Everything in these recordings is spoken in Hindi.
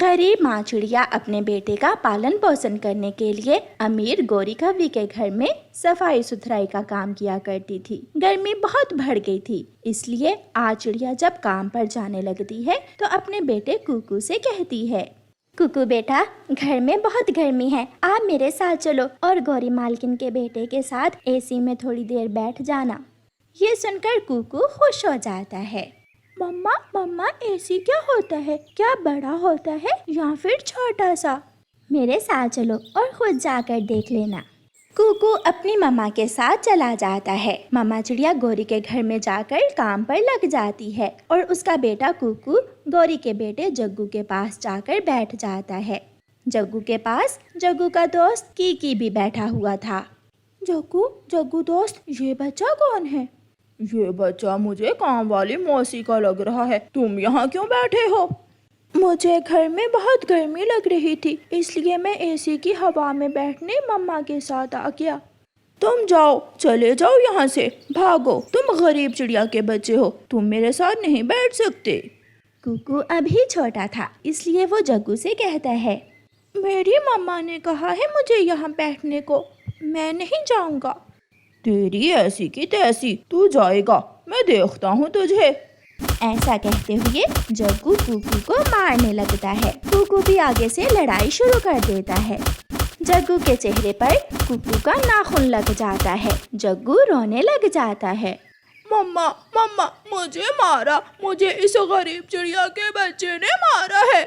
गरीब माँ चिड़िया अपने बेटे का पालन पोषण करने के लिए अमीर गौरी कव्वी के घर में सफाई सुथराई का काम किया करती थी। गर्मी बहुत बढ़ गई थी, इसलिए आज चिड़िया जब काम पर जाने लगती है तो अपने बेटे कुकू से कहती है, कुकू बेटा, घर में बहुत गर्मी है, आप मेरे साथ चलो और गौरी मालकिन के बेटे के साथ एसी में थोड़ी देर बैठ जाना। ये सुनकर कुकू खुश हो जाता है। मम्मा मम्मा, एसी क्या होता है? क्या बड़ा होता है या फिर छोटा सा? मेरे साथ चलो और खुद जाकर देख लेना। कुकू अपनी मम्मा के साथ चला जाता है। मम्मा चिड़िया गौरी के घर में जाकर काम पर लग जाती है और उसका बेटा कुकू गौरी के बेटे जग्गू के पास जाकर बैठ जाता है। जग्गू के पास जग्गू का दोस्त कीकी भी बैठा हुआ था। जग्गू दोस्त, ये बच्चा कौन है? ये बच्चा मुझे काम वाली मौसी का लग रहा है। तुम यहाँ क्यों बैठे हो? मुझे घर में बहुत गर्मी लग रही थी, इसलिए मैं एसी की हवा में बैठने मम्मा के साथ आ गया। तुम जाओ, चले जाओ यहाँ से, भागो। तुम गरीब चिड़िया के बच्चे हो, तुम मेरे साथ नहीं बैठ सकते। कुकू अभी छोटा था, इसलिए वो जग्गू से कहता है, मेरी मम्मा ने कहा है मुझे यहाँ बैठने को, मैं नहीं जाऊँगा। तेरी ऐसी की तैसी, तू जाएगा, मैं देखता हूँ तुझे। ऐसा कहते हुए जग्गू कुकू को मारने लगता है। कुकू भी आगे से लड़ाई शुरू कर देता है। जग्गू के चेहरे पर कुकू का नाखून लग जाता है। जग्गू रोने लग जाता है। मम्मा मम्मा, मुझे मारा, मुझे इस गरीब चिड़िया के बच्चे ने मारा है।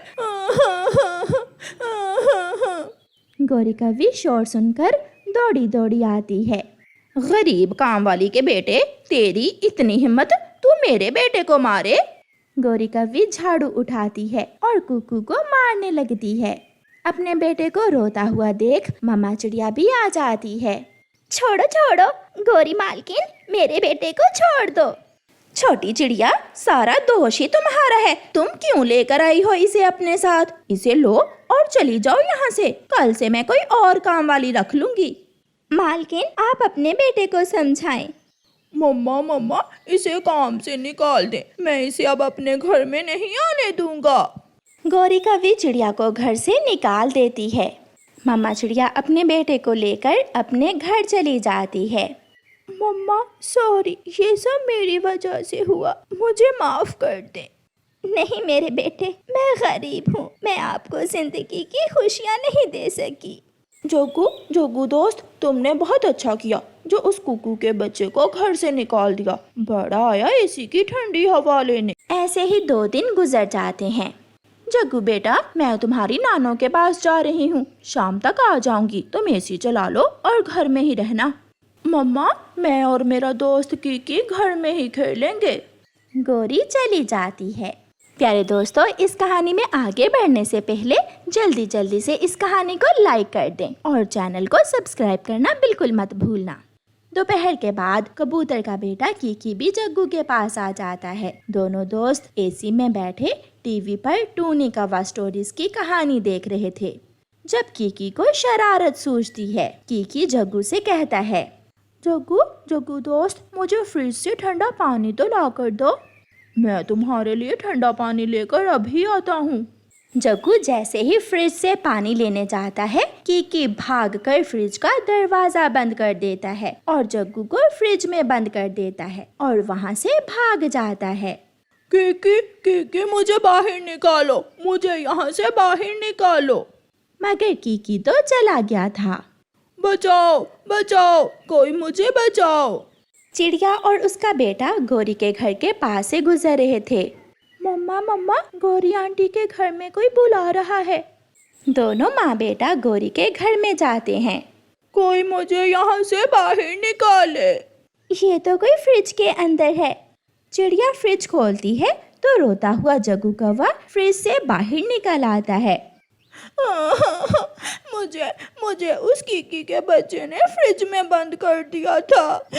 गौरी कव्वी शोर सुनकर दौड़ी दौड़ी आती है। गरीब काम वाली के बेटे, तेरी इतनी हिम्मत, तू मेरे बेटे को मारे? गौरी कव्वी झाड़ू उठाती है और कुकू को मारने लगती है। अपने बेटे को रोता हुआ देख मम्मा चिड़िया भी आ जाती है। छोड़ो छोड़ो गौरी मालकिन, मेरे बेटे को छोड़ दो। छोटी चिड़िया, सारा दोष ही तुम्हारा है। तुम क्यों लेकर आई हो इसे अपने साथ? इसे लो और चली जाओ यहाँ से। कल से मैं कोई और काम वाली रख लूंगी। मालकिन, आप अपने बेटे को समझाएं। मम्मा, इसे काम से निकाल दे, मैं इसे अब अपने घर में नहीं आने दूंगा। गौरी कव्वी चिड़िया को घर से निकाल देती है। मम्मा चिड़िया अपने बेटे को लेकर अपने घर चली जाती है। मम्मा सॉरी, ये सब मेरी वजह से हुआ, मुझे माफ कर दे। नहीं मेरे बेटे, मैं गरीब हूँ, मैं आपको जिंदगी की खुशियाँ नहीं दे सकी। जोगू दोस्त, तुमने बहुत अच्छा किया जो उस कुकू के बच्चे को घर से निकाल दिया। बड़ा आया एसी की ठंडी हवा लेने। ऐसे ही 2 दिन गुजर जाते हैं। जग्गू बेटा, मैं तुम्हारी नानों के पास जा रही हूँ, शाम तक आ जाऊंगी, तुम एसी चला लो और घर में ही रहना। मम्मा, मैं और मेरा दोस्त कीकी घर में ही खेलेंगे। गौरी चली जाती है। प्यारे दोस्तों, इस कहानी में आगे बढ़ने से पहले जल्दी से इस कहानी को लाइक कर दें और चैनल को सब्सक्राइब करना बिल्कुल मत भूलना। दोपहर के बाद कबूतर का बेटा कीकी भी जग्गू के पास आ जाता है। दोनों दोस्त एसी में बैठे टीवी पर टूनी कव्वा स्टोरीज की कहानी देख रहे थे। जब कीकी को शरारत सूझती है, कीकी जग्गू से कहता है, जग्गू दोस्त, मुझे फ्रिज से ठंडा पानी तो ला कर दो। मैं तुम्हारे लिए ठंडा पानी लेकर अभी आता हूँ। जग्गू जैसे ही फ्रिज से पानी लेने जाता है, कीकी भागकर फ्रिज का दरवाजा बंद कर देता है और जग्गू को फ्रिज में बंद कर देता है और वहाँ से भाग जाता है। कीकी, मुझे बाहर निकालो, मुझे यहाँ से बाहर निकालो। मगर कीकी तो चला गया था। बचाओ, कोई मुझे बचाओ। चिड़िया और उसका बेटा गौरी के घर के पास से गुजर रहे थे। मम्मा, गौरी आंटी के घर में कोई बुला रहा है। दोनों माँ बेटा गौरी के घर में जाते हैं। कोई मुझे यहाँ से बाहर निकाले। ये तो कोई फ्रिज के अंदर है। चिड़िया फ्रिज खोलती है तो रोता हुआ जग्गू कव्वा फ्रिज से बाहर निकल आता है। मुझे उस कीकी के बच्चे ने फ्रिज में बंद कर दिया था।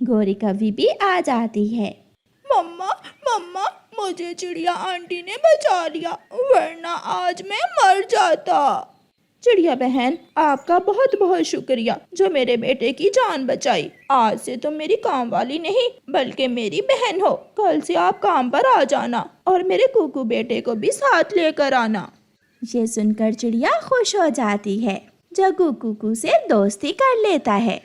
गौरी कव्वी भी आ जाती है। मम्मा, मुझे चिड़िया आंटी ने बचा लिया, वरना आज मैं मर जाता। चिड़िया बहन, आपका बहुत बहुत शुक्रिया जो मेरे बेटे की जान बचाई। आज से तुम मेरी काम वाली नहीं बल्कि मेरी बहन हो। कल से आप काम पर आ जाना और मेरे कुकू बेटे को भी साथ लेकर आना। ये सुनकर चिड़िया खुश हो जाती है। जग्गू कुकू से दोस्ती कर लेता है।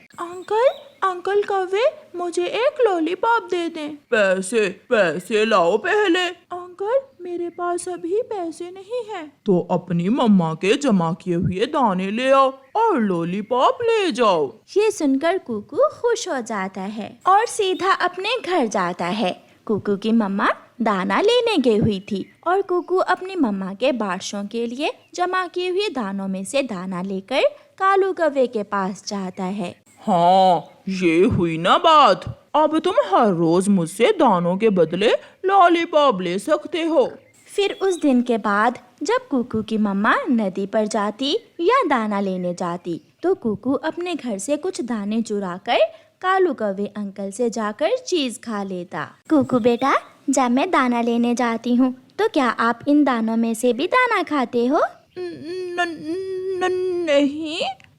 अंकल कौवे, मुझे एक लॉलीपॉप दे दें। पैसे लाओ पहले। अंकल, मेरे पास अभी पैसे नहीं हैं। तो अपनी मम्मा के जमा किए हुए दाने ले आओ और लॉलीपॉप ले जाओ। ये सुनकर कुकू खुश हो जाता है और सीधा अपने घर जाता है। कुकू की मम्मा दाना लेने गई हुई थी और कुकू अपनी मम्मा के बारशों के लिए जमा किए हुए दानों में से दाना लेकर कालू कौवे के पास जाता है। हाँ, ये हुई ना बात। अब तुम हर रोज मुझसे दानों के बदले लॉलीपॉप ले सकते हो। फिर उस दिन के बाद जब कुकू की मम्मा नदी पर जाती या दाना लेने जाती तो कुकू अपने घर से कुछ दाने चुराकर कालू कौवे अंकल से जाकर चीज खा लेता। कुकू बेटा, जब मैं दाना लेने जाती हूँ तो क्या आप इन दानों में से भी दाना खाते हो?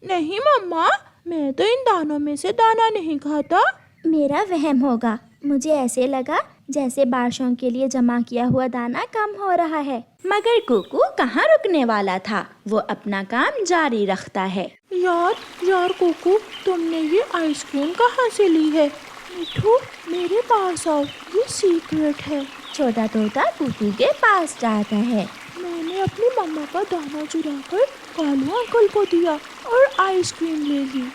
नहीं मम्मा, मैं तो इन दानों में से दाना नहीं खाता। मेरा वहम होगा, मुझे ऐसे लगा जैसे बारशों के लिए जमा किया हुआ दाना कम हो रहा है। मगर कुकू कहाँ रुकने वाला था, वो अपना काम जारी रखता है। यार कुकू, तुमने ये आइसक्रीम कहाँ से ली है? मिठू, मेरे पास आओ, ये सीक्रेट है। छोटा तोता कुकू के पास जाता है। मैंने अपनी मम्मा का दाना चुराकर कालू अंकल को दिया और आइसक्रीम ले ली।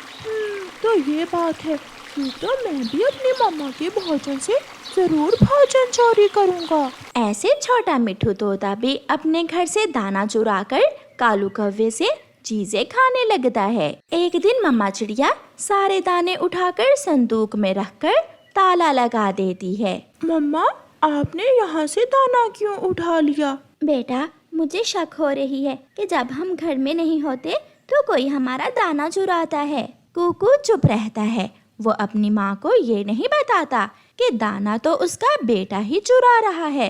तो ये बात है, फिर तो मैं भी अपनी मम्मा के भोजन से जरूर भोजन चोरी करूँगा। ऐसे छोटा मिठू तोता भी अपने घर से दाना चुराकर कालू कौवे से चीजें खाने लगता है। एक दिन मम्मा चिड़िया सारे दाने उठाकर संदूक में रखकर ताला लगा देती है। मम्मा, आपने यहाँ से दाना क्यों उठा लिया? बेटा, मुझे शक हो रही है कि जब हम घर में नहीं होते तो कोई हमारा दाना चुराता है। कुकू चुप रहता है। वो अपनी माँ को ये नहीं बताता कि दाना तो उसका बेटा ही चुरा रहा है।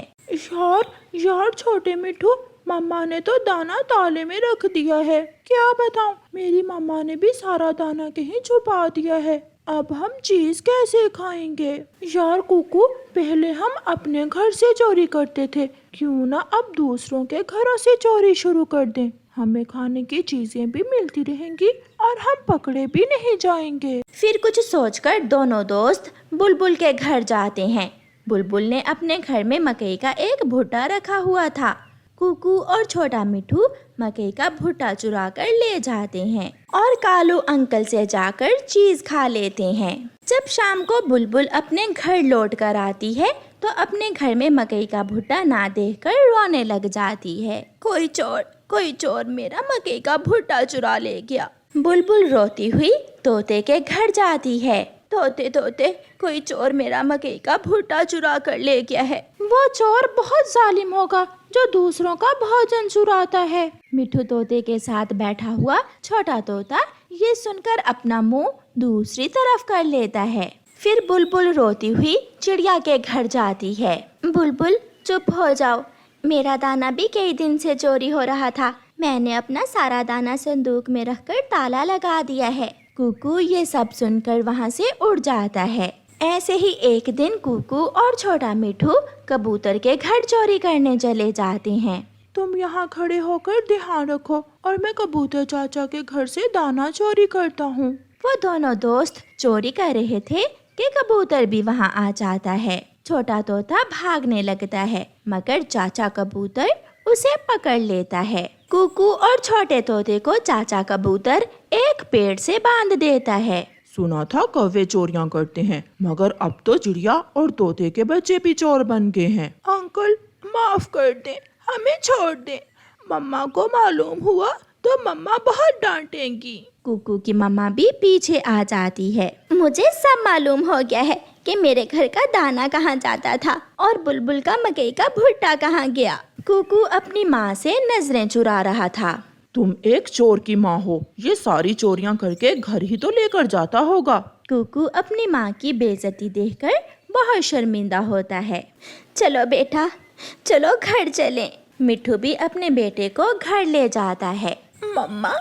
यार छोटे मिठू, मम्मा ने तो दाना ताले में रख दिया है। क्या बताऊं, मेरी मम्मा ने भी सारा दाना कहीं छुपा दिया है। अब हम चीज कैसे खाएंगे? यार कुकू, पहले हम अपने घर से चोरी करते थे, क्यों ना अब दूसरों के घरों से चोरी शुरू कर दें। हमें खाने की चीजें भी मिलती रहेंगी और हम पकड़े भी नहीं जाएंगे। फिर कुछ सोचकर दोनों दोस्त बुलबुल के घर जाते हैं। बुलबुल ने अपने घर में मकई का एक भुट्टा रखा हुआ था। कुकू और छोटा मिठू मकई का भुट्टा चुरा कर ले जाते हैं और कालू अंकल से जाकर चीज खा लेते हैं। जब शाम को बुलबुल अपने घर लौट कर आती है तो अपने घर में मकई का भुट्टा ना देखकर रोने लग जाती है। कोई चोर मेरा मकई का भुट्टा चुरा ले गया। बुलबुल रोती हुई तोते के घर जाती है। तोते, कोई चोर मेरा मकई का भुट्टा चुरा कर ले गया है। वो चोर बहुत जालिम होगा जो दूसरों का भोजन चुराता है। मिठू तोते के साथ बैठा हुआ छोटा तोता ये सुनकर अपना मुंह दूसरी तरफ कर लेता है। फिर बुलबुल रोती हुई चिड़िया के घर जाती है। बुलबुल, चुप हो जाओ, मेरा दाना भी कई दिन से चोरी हो रहा था। मैंने अपना सारा दाना संदूक में रखकर ताला लगा दिया है। कुकू ये सब सुनकर वहाँ से उड़ जाता है। ऐसे ही एक दिन कुकू और छोटा मिठू कबूतर के घर चोरी करने चले जाते हैं। तुम यहाँ खड़े होकर ध्यान रखो और मैं कबूतर चाचा के घर से दाना चोरी करता हूँ। वो दोनों दोस्त चोरी कर रहे थे कि कबूतर भी वहाँ आ जाता है। छोटा तोता भागने लगता है मगर चाचा कबूतर उसे पकड़ लेता है। कुकू और छोटे तोते को चाचा कबूतर एक पेड़ से बांध देता है। सुना था कौवे चोरियां करते हैं, मगर अब तो चिड़िया और तोते के बच्चे भी चोर बन गए हैं। अंकल, माफ कर दें, हमें छोड़ दें। मम्मा को मालूम हुआ तो मम्मा बहुत डांटेंगी। कुकू की मम्मा भी पीछे आ जाती है। मुझे सब मालूम हो गया है कि मेरे घर का दाना कहाँ जाता था और बुलबुल का मकई का भुट्टा कहाँ गया। कुकू अपनी माँ से नजरें चुरा रहा था। तुम एक चोर की माँ हो, ये सारी चोरियां करके घर ही तो लेकर जाता होगा। कुकू अपनी माँ की बेइज्जती देखकर बहुत शर्मिंदा होता है। चलो बेटा, चलो घर चलें। मिठू भी अपने बेटे को घर ले जाता है। मम्मा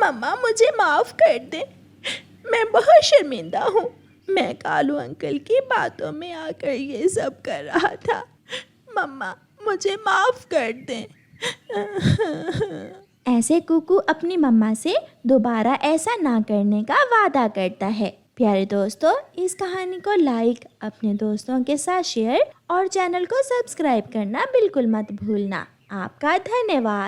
मम्मा मुझे माफ़ कर दे, मैं बहुत शर्मिंदा हूँ। मैं कालू अंकल की बातों में आकर ये सब कर रहा था। मम्मा मुझे माफ़ कर दें। ऐसे कुकू अपनी मम्मा से दोबारा ऐसा ना करने का वादा करता है। प्यारे दोस्तों, इस कहानी को लाइक, अपने दोस्तों के साथ शेयर और चैनल को सब्सक्राइब करना बिल्कुल मत भूलना। आपका धन्यवाद।